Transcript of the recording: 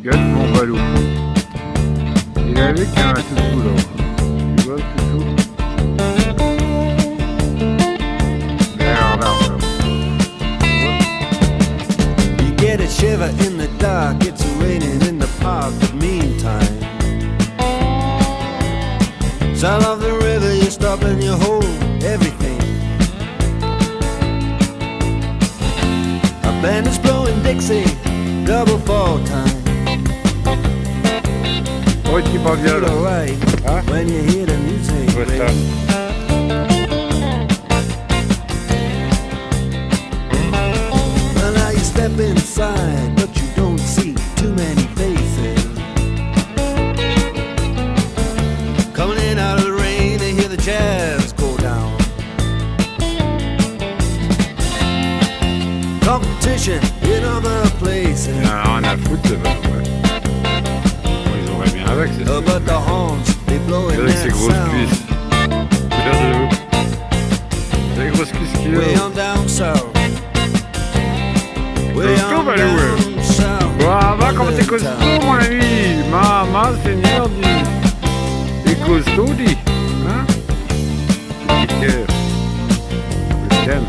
Regarde mon balou. Il est avec un toutou là. Tu vois le toutou? Derrière l'arbre. You get a shiver in the dark, it's raining in the park, but meantime sound of the river, you stop and you hold everything. A band is blowing Dixie, double fall time. Oh, tu m'en viens Feel là. alright Hein? when you hear the music Ouais, ça. ring. Well, now you step inside, but you don't see too many faces. Coming in out of the rain, they hear the jazz go down. Competition in other places, Il y en a rien à foutre de balou, ouais. Bon, ils auraient bien avec, c'est sûr. but the horns, they blow in Avec ses that grosses sound. cuisses. Regarde-le. Les grosses cuisses qu'il Way a. on down south. Way Costaud, on Balou, ouais. down south. Bah, va comme t'es costaud, mon ami. Maman, seigneur, dit. T'es costaud, dit. Hein? Petit cœur. Je t'aime.